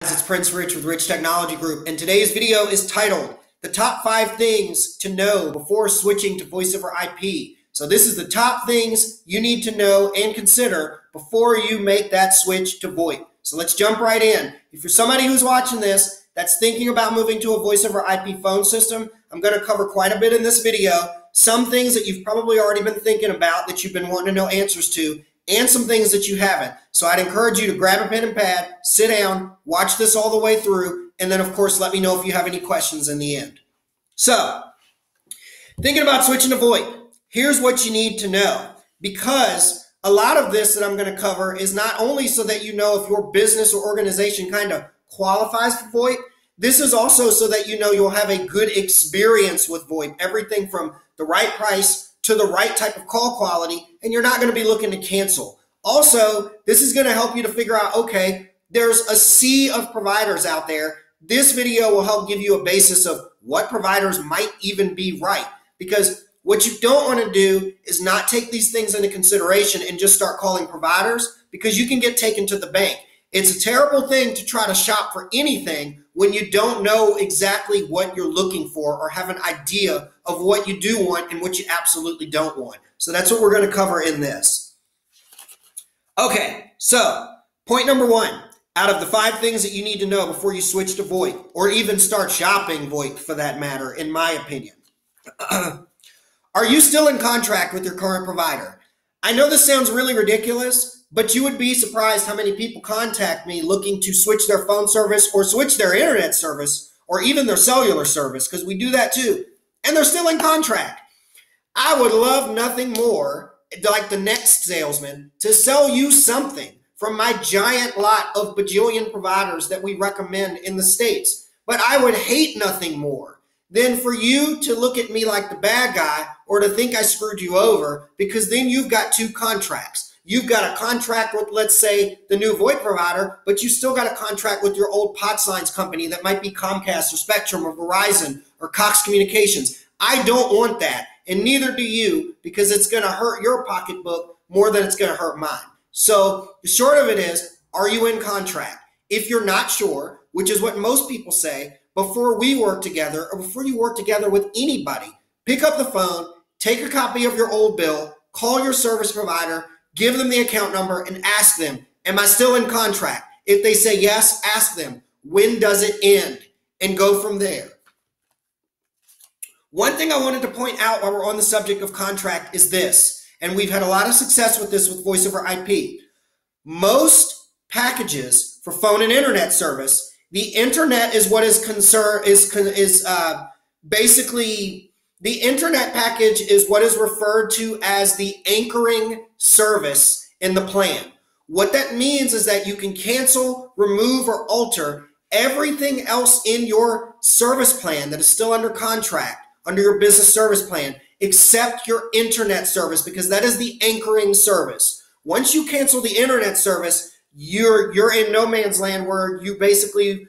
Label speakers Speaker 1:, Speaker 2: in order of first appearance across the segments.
Speaker 1: It's Prince Rich with Rich Technology Group, and today's video is titled The Top 5 Things to Know Before Switching to Voice over IP. So this is the top things you need to know and consider before you make that switch to VoIP. So let's jump right in. If you're somebody who's watching this that's thinking about moving to a voice over IP phone system, I'm going to cover quite a bit in this video. Some things that you've probably already been thinking about that you've been wanting to know answers to, and some things that you haven't. So I'd encourage you to grab a pen and pad, sit down, watch this all the way through, and then of course let me know if you have any questions in the end. So, thinking about switching to VoIP, here's what you need to know, because a lot of this that I'm going to cover is not only so that you know if your business or organization kind of qualifies for VoIP, this is also so that you know you'll have a good experience with VoIP, everything from the right price to the right type of call quality, and you're not going to be looking to cancel. Also, this is going to help you to figure out, okay, there's a sea of providers out there. This video will help give you a basis of what providers might even be right, because what you don't want to do is not take these things into consideration and just start calling providers, because you can get taken to the bank. It's a terrible thing to try to shop for anything when you don't know exactly what you're looking for or have an idea of what you do want and what you absolutely don't want. So that's what we're going to cover in this. Okay, so point number one, out of the 5 things that you need to know before you switch to VoIP, or even start shopping VoIP for that matter, in my opinion. Are you still in contract with your current provider? I know this sounds really ridiculous, but you would be surprised how many people contact me looking to switch their phone service or switch their internet service or even their cellular service, because we do that too, and they're still in contract. I would love nothing more, like the next salesman, to sell you something from my giant lot of bajillion providers that we recommend in the States. But I would hate nothing more than for you to look at me like the bad guy or to think I screwed you over, because then you've got 2 contracts. You've got a contract with, let's say, the new VoIP provider, but you still got a contract with your old POTS lines company that might be Comcast or Spectrum or Verizon or Cox Communications. I don't want that, and neither do you, because it's going to hurt your pocketbook more than it's going to hurt mine. So the short of it is, are you in contract? If you're not sure, which is what most people say, before we work together or before you work together with anybody, pick up the phone, take a copy of your old bill, call your service provider, give them the account number, and ask them, am I still in contract? If they say yes, ask them, when does it end? And go from there. One thing I wanted to point out while we're on the subject of contract is this, and we've had a lot of success with this with voice over IP. Most packages for phone and internet service, the internet is what is basically the internet package is what is referred to as the anchoring service in the plan. What that means is that you can cancel, remove, or alter everything else in your service plan that is still under contract, under your business service plan, except your internet service, because that is the anchoring service. Once you cancel the internet service, you're in no man's land, where you basically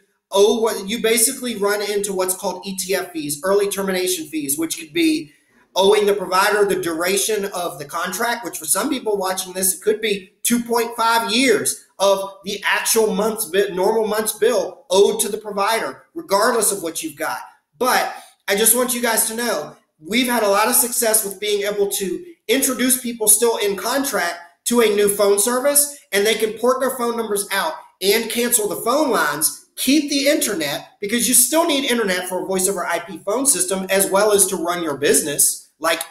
Speaker 1: run into what's called ETF fees, early termination fees, which could be owing the provider the duration of the contract, which for some people watching this, it could be 2.5 years of the actual normal month's bill owed to the provider, regardless of what you've got. But I just want you guys to know, we've had a lot of success with being able to introduce people still in contract to a new phone service, and they can port their phone numbers out and cancel the phone lines. Keep the internet, because you still need internet for a voice over IP phone system, as well as to run your business, like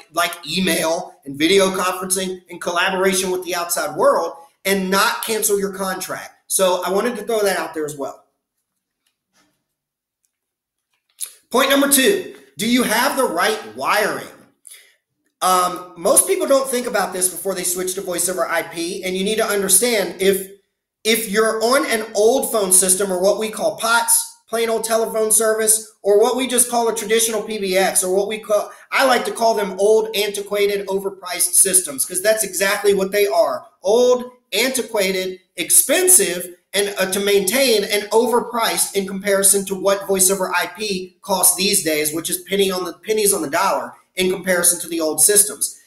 Speaker 1: email and video conferencing and collaboration with the outside world, and not cancel your contract. So I wanted to throw that out there as well. Point number 2, do you have the right wiring? Most people don't think about this before they switch to voice over IP, and you need to understand, if you're on an old phone system, or what we call POTS, plain old telephone service, or what we just call a traditional PBX, or I like to call them old, antiquated, overpriced systems, because that's exactly what they are. Old, antiquated, expensive, and to maintain, and overpriced in comparison to what voice over IP costs these days, which is pennies on the dollar in comparison to the old systems.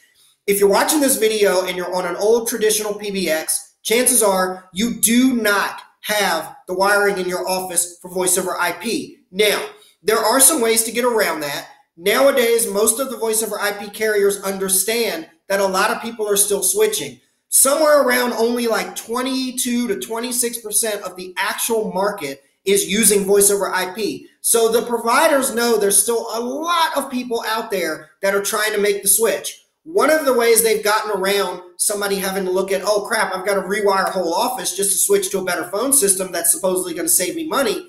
Speaker 1: If you're watching this video and you're on an old traditional PBX, chances are you do not have the wiring in your office for voice over IP. Now, there are some ways to get around that. Nowadays, most of the voice over IP carriers understand that a lot of people are still switching. Somewhere around only like 22 to 26% of the actual market is using voice over IP. So the providers know there's still a lot of people out there that are trying to make the switch. One of the ways they've gotten around somebody having to look at, oh crap, I've got to rewire a whole office just to switch to a better phone system that's supposedly going to save me money,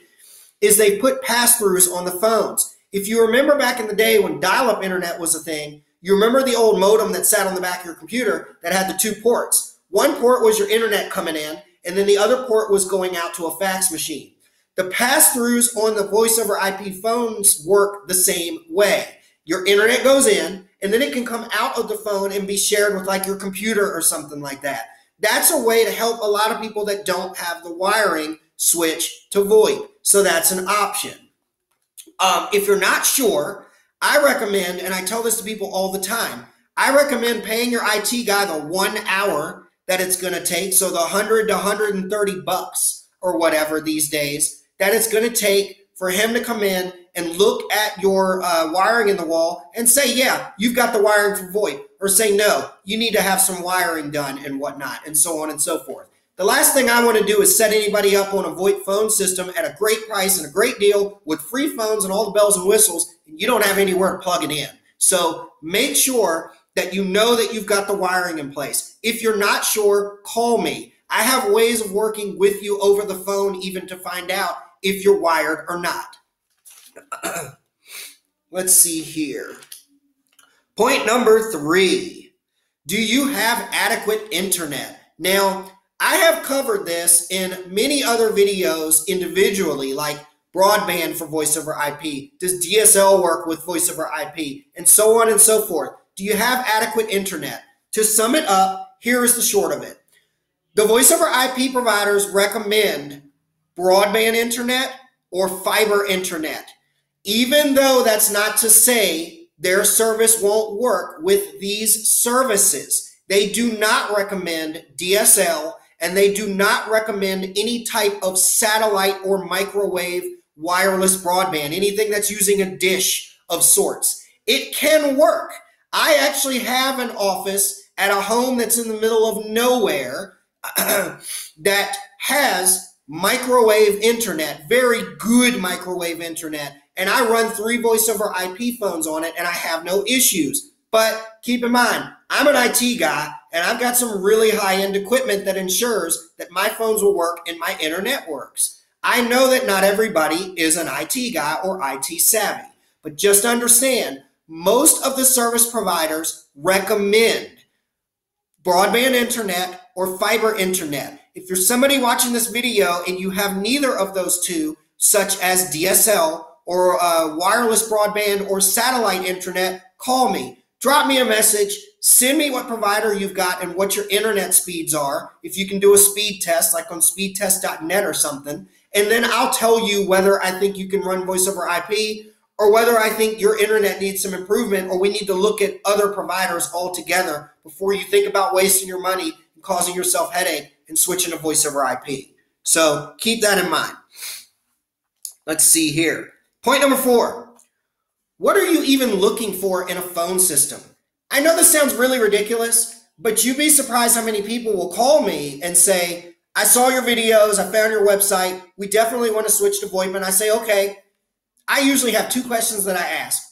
Speaker 1: is they put pass-throughs on the phones. If you remember back in the day when dial-up internet was a thing, you remember the old modem that sat on the back of your computer that had the two ports. One port was your internet coming in, and then the other port was going out to a fax machine. The pass-throughs on the voice over IP phones work the same way. Your internet goes in, and then it can come out of the phone and be shared with like your computer or something like that. That's a way to help a lot of people that don't have the wiring switch to VoIP. So that's an option. If you're not sure, I recommend, and I tell this to people all the time, I recommend paying your IT guy the 1 hour that it's going to take, so the 100 to 130 bucks or whatever these days, that it's going to take for him to come in and look at your wiring in the wall and say, yeah, you've got the wiring for VoIP, or say, no, you need to have some wiring done and whatnot, and so on and so forth. The last thing I want to do is set anybody up on a VoIP phone system at a great price and a great deal with free phones and all the bells and whistles, and you don't have anywhere to plug it in. So make sure that you know that you've got the wiring in place. If you're not sure, call me. I have ways of working with you over the phone even to find out if you're wired or not. Let's see here. Point number 3. Do you have adequate internet? Now, I have covered this in many other videos individually, like broadband for voice over IP. Does DSL work with voice over IP? And so on and so forth. Do you have adequate internet? To sum it up, here is the short of it. The voice over IP providers recommend broadband internet or fiber internet. Even though that's not to say their service won't work with these services. They do not recommend DSL, and they do not recommend any type of satellite or microwave wireless broadband, anything that's using a dish of sorts. It can work. I actually have an office at a home that's in the middle of nowhere that has microwave internet, very good microwave internet, and I run 3 voice over IP phones on it, and I have no issues. But keep in mind, I'm an IT guy, and I've got some really high-end equipment that ensures that my phones will work and my internet works. I know that not everybody is an IT guy or IT savvy, but just understand, most of the service providers recommend broadband internet or fiber internet. If you're somebody watching this video and you have neither of those two, such as DSL or wireless broadband or satellite internet, call me. Drop me a message, send me what provider you've got and what your internet speeds are, if you can do a speed test like on speedtest.net or something, and then I'll tell you whether I think you can run voice over IP or whether I think your internet needs some improvement or we need to look at other providers altogether before you think about wasting your money and causing yourself headache and switching to voice over IP. So keep that in mind. Let's see here. Point number 4. What are you even looking for in a phone system? I know this sounds really ridiculous, but you'd be surprised how many people will call me and say, I saw your videos, I found your website, we definitely want to switch to VoIP. And I say, okay. I usually have 2 questions that I ask.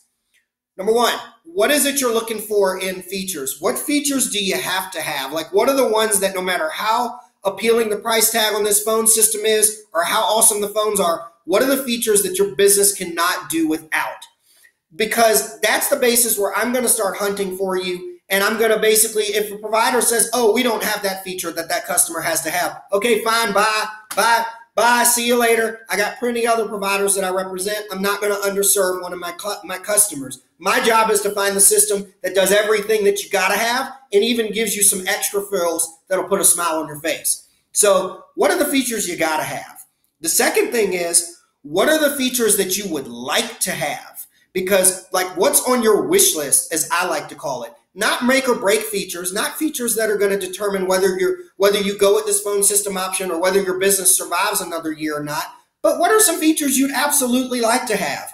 Speaker 1: Number 1, what is it you're looking for in features? What features do you have to have? Like, what are the ones that no matter how appealing the price tag on this phone system is or how awesome the phones are, what are the features that your business cannot do without? Because that's the basis where I'm going to start hunting for you, and I'm going to basically, if a provider says, oh, we don't have that feature that customer has to have, okay, fine, bye, see you later. I got plenty other providers that I represent. I'm not going to underserve one of my customers. My job is to find the system that does everything that you got to have and even gives you some extra frills that'll put a smile on your face. So what are the features you got to have? The second thing is, what are the features that you would like to have? Because like what's on your wish list, as I like to call it, not make or break features, not features that are going to determine whether you go with this phone system option or whether your business survives another year or not, but what are some features you'd absolutely like to have?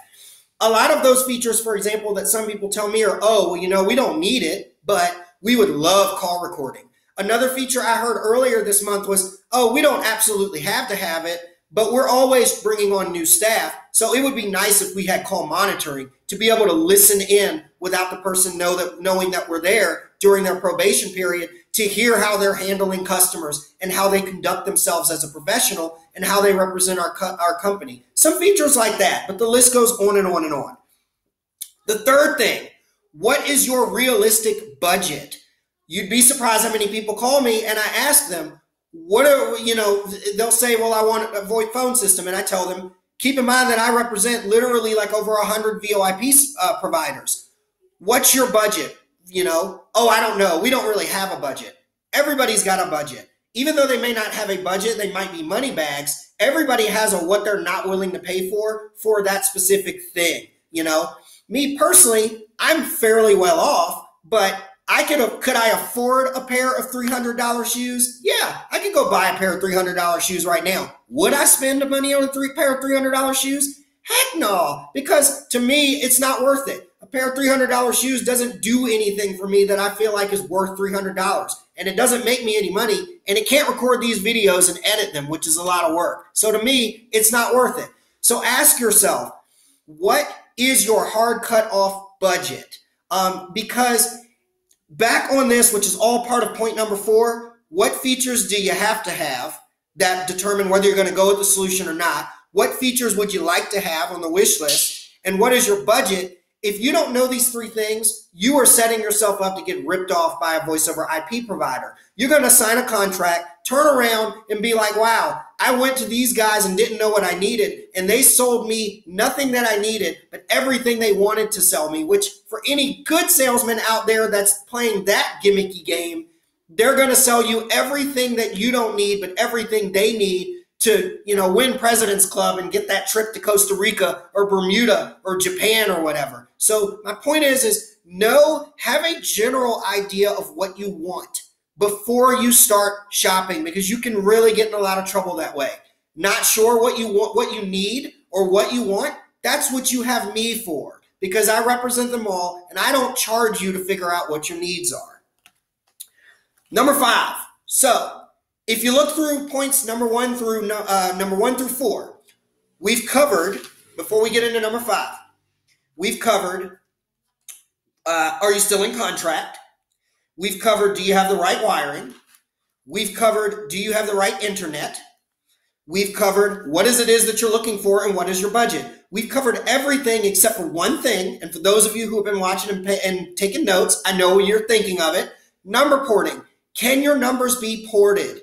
Speaker 1: A lot of those features, for example, that some people tell me are, oh, well, we don't need it, but we would love call recording. Another feature I heard earlier this month was, oh, we don't absolutely have to have it, but we're always bringing on new staff. So it would be nice if we had call monitoring to be able to listen in without the person knowing that we're there during their probation period to hear how they're handling customers and how they conduct themselves as a professional and how they represent our company. Some features like that, but the list goes on and on and on. The third thing, what is your realistic budget? You'd be surprised how many people call me and I ask them, they'll say, well, I want a VoIP phone system. And I tell them, keep in mind that I represent literally like over 100 VOIP providers. What's your budget? Oh, I don't know. We don't really have a budget. Everybody's got a budget. Even though they may not have a budget, they might be money bags. Everybody has what they're not willing to pay for that specific thing. Me personally, I'm fairly well off, but could I afford a pair of $300 shoes? Yeah, I could go buy a pair of $300 shoes right now. Would I spend the money on a pair of $300 shoes? Heck no, because to me, it's not worth it. A pair of $300 shoes doesn't do anything for me that I feel like is worth $300. And it doesn't make me any money, and it can't record these videos and edit them, which is a lot of work. So to me, it's not worth it. So ask yourself, what is your hard cut off budget? Because back on this, which is all part of point number 4, what features do you have to have that determine whether you're going to go with the solution or not? What features would you like to have on the wish list? And what is your budget? If you don't know these 3 things, you are setting yourself up to get ripped off by a voice over IP provider. You're going to sign a contract, turn around and be like, wow, I went to these guys and didn't know what I needed, and they sold me nothing that I needed, but everything they wanted to sell me, which for any good salesman out there that's playing that gimmicky game, they're going to sell you everything that you don't need, but everything they need to, win President's Club and get that trip to Costa Rica or Bermuda or Japan or whatever. So my point is have a general idea of what you want before you start shopping, because you can really get in a lot of trouble that way. Not sure what you want, what you need, or what you want. That's what you have me for, because I represent them all and I don't charge you to figure out what your needs are. Number 5. So if you look through points number 1 through 4, we've covered, before we get into number 5, we've covered, are you still in contract? We've covered, do you have the right wiring? We've covered, do you have the right internet? We've covered, what is it that you're looking for and what is your budget? We've covered everything except for one thing. And for those of you who have been watching and taking notes, I know you're thinking of it. Number porting. Can your numbers be ported?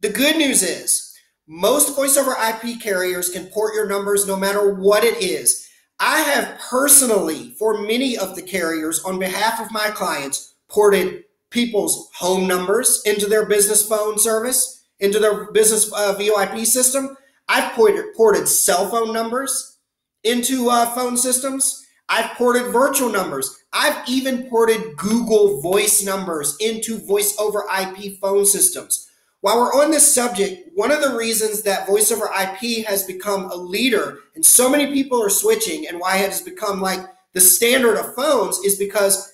Speaker 1: The good news is most voice over IP carriers can port your numbers no matter what it is. I have personally, for many of the carriers, on behalf of my clients, ported people's home numbers into their business phone service, into their business VoIP system. I've ported cell phone numbers into phone systems. I've ported virtual numbers. I've even ported Google Voice numbers into voice over IP phone systems. While we're on this subject, one of the reasons that voice over IP has become a leader and so many people are switching, and why it has become like the standard of phones, is because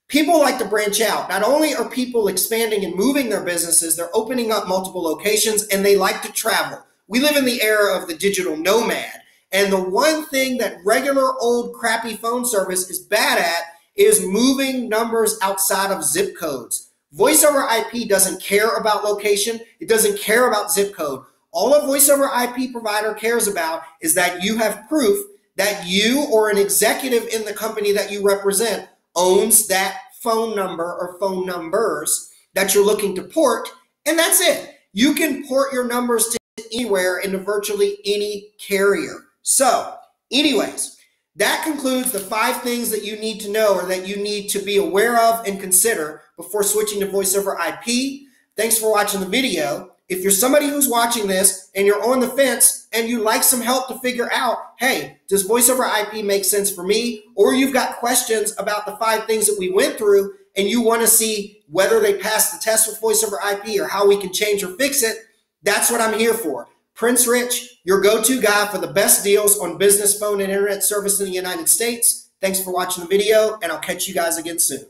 Speaker 1: people like to branch out. Not only are people expanding and moving their businesses, they're opening up multiple locations and they like to travel. We live in the era of the digital nomad. And the one thing that regular old crappy phone service is bad at is moving numbers outside of zip codes. Voice over IP doesn't care about location. It doesn't care about zip code. All a voice over IP provider cares about is that you have proof that you or an executive in the company that you represent owns that phone number or phone numbers that you're looking to port, and that's it. You can port your numbers to anywhere into virtually any carrier. So, anyways, that concludes the 5 things that you need to know or that you need to be aware of and consider before switching to voice over IP. Thanks for watching the video. if you're somebody who's watching this and you're on the fence and you like some help to figure out, hey, does voice over IP make sense for me? Or you've got questions about the 5 things that we went through and you want to see whether they pass the test with voice over IP or how we can change or fix it, that's what I'm here for. Prince Rich, your go-to guy for the best deals on business phone and internet service in the United States. Thanks for watching the video, and I'll catch you guys again soon.